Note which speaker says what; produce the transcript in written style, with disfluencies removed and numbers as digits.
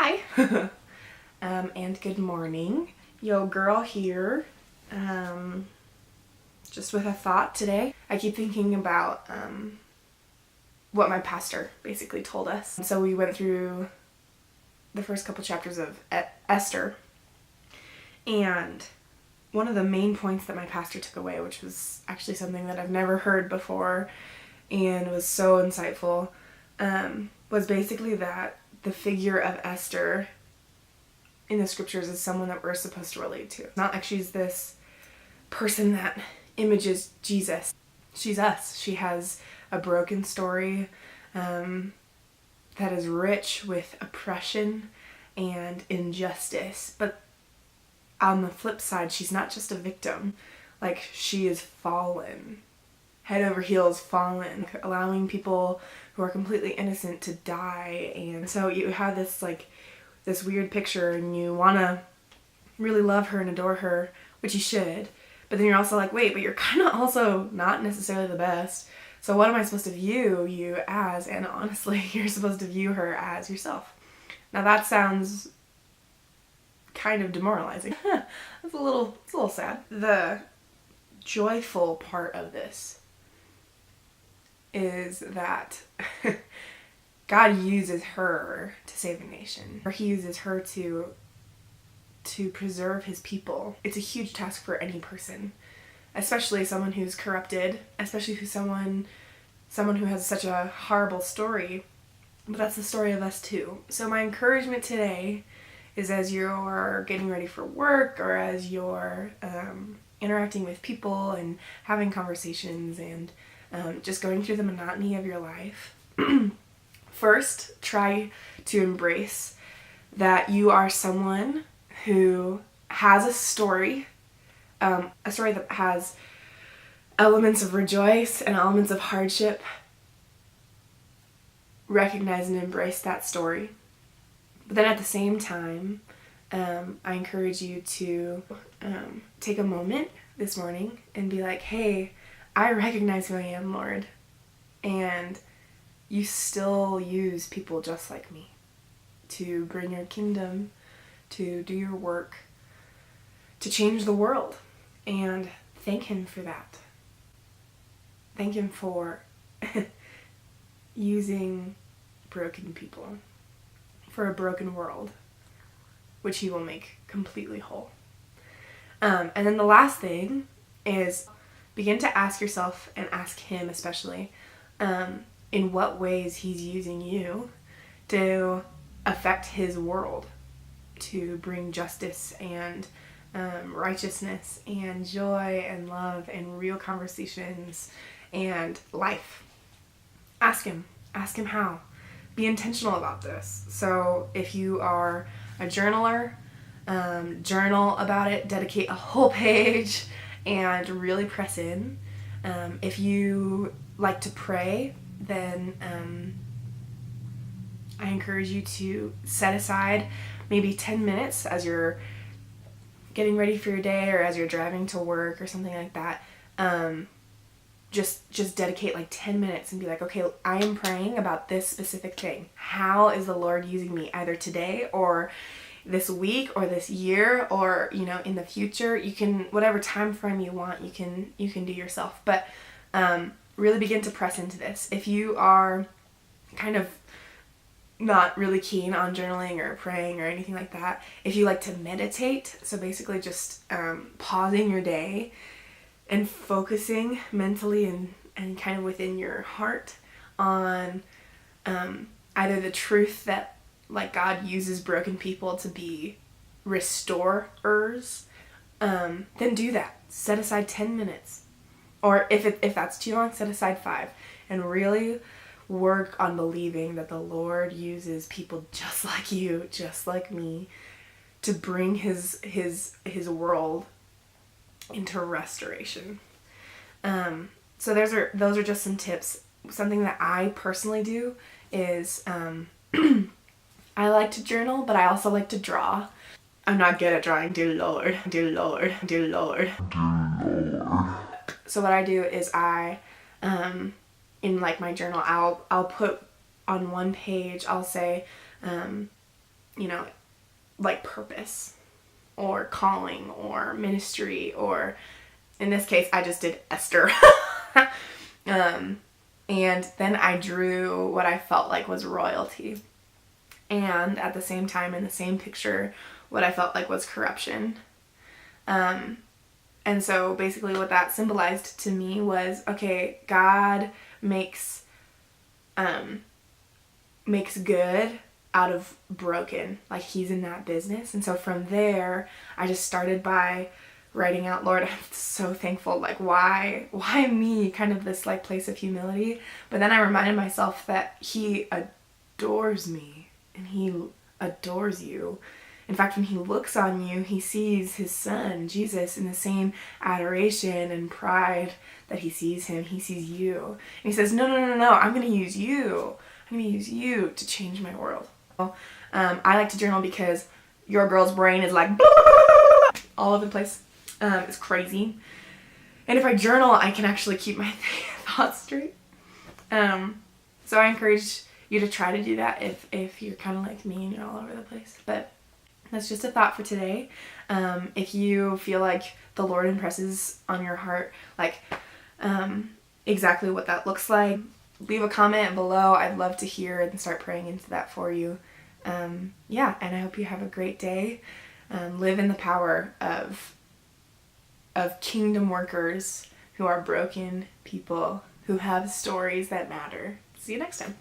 Speaker 1: Hi. And good morning. Yo girl here. Just with a thought today. I keep thinking about what my pastor basically told us. So we went through the first couple chapters of Esther, and one of the main points that my pastor took away, which was actually something that I've never heard before and was so insightful, was basically that the figure of Esther in the scriptures is someone that we're supposed to relate to. It's not like she's this person that images Jesus. She's us. She has a broken story that is rich with oppression and injustice. But on the flip side, she's not just a victim. Like, she is fallen. Head over heels fallen. Allowing people who are completely innocent to die. And so you have this this weird picture, and you want to really love her and adore her, which you should. But then you're also like, wait, but you're kind of also not necessarily the best. So what am I supposed to view you as? And honestly, you're supposed to view her as yourself. Now that sounds kind of demoralizing. It's a little sad. The joyful part of this is that God uses her to save a nation. Or he uses her to preserve his people. It's a huge task for any person, especially someone who's corrupted, especially someone who has such a horrible story. But that's the story of us too. So my encouragement today is, as you're getting ready for work, or as you're interacting with people and having conversations and just going through the monotony of your life, first try to embrace that you are someone who has a story that has elements of rejoice and elements of hardship. Recognize and embrace that story. But then at the same time, I encourage you to take a moment this morning and be like, hey, I recognize who I am, Lord. And you still use people just like me to bring your kingdom, to do your work, to change the world. And thank him for that. Thank him for using broken people for a broken world, which he will make completely whole. And then the last thing is begin to ask yourself, and ask him especially, in what ways he's using you to affect his world, to bring justice and righteousness and joy and love and real conversations and life. Ask him how. Be intentional about this. So if you are a journaler, journal about it, dedicate a whole page and really press in. If you like to pray, then I encourage you to set aside maybe 10 minutes as you're getting ready for your day, or as you're driving to work or something like that. Just dedicate 10 minutes and be like, okay, I am praying about this specific thing. How is the Lord using me, either today or this week or this year, or in the future? You can, whatever time frame you want, you can do yourself. But really begin to press into this. If you are kind of not really keen on journaling or praying or anything like that, if you like to meditate, so basically just pausing your day and focusing mentally and kind of within your heart on either the truth that God uses broken people to be restorers, then do that. Set aside 10 minutes. Or if that's too long, set aside 5. And really work on believing that the Lord uses people just like you, just like me, to bring his world into restoration. So those are just some tips. Something that I personally do is I like to journal, but I also like to draw. I'm not good at drawing, dear Lord, dear Lord, dear Lord. So what I do is I in my journal, I'll put on one page, I'll say you know, like purpose or calling or ministry, or in this case, I just did Esther. And then I drew what I felt like was royalty. And at the same time, in the same picture, what I felt like was corruption. And so basically what that symbolized to me was, okay, God makes good out of broken. Like, he's in that business. And so from there, I just started by writing out, Lord, I'm so thankful. Like, why me? Kind of this like place of humility. But then I reminded myself that he adores me and he adores you. In fact, when he looks on you, he sees his son, Jesus, in the same adoration and pride that he sees him. He sees you. And he says, no, I'm going to use you. I'm going to use you to change my world. I like to journal because your girl's brain is like all over the place. It's crazy. And if I journal, I can actually keep my thoughts straight. So I encourage you to try to do that if you're kind of like me and you're all over the place. But that's just a thought for today. If you feel like the Lord impresses on your heart, like exactly what that looks like, leave a comment below. I'd love to hear and start praying into that for you. Yeah, and I hope you have a great day. Live in the power of kingdom workers who are broken people who have stories that matter. See you next time.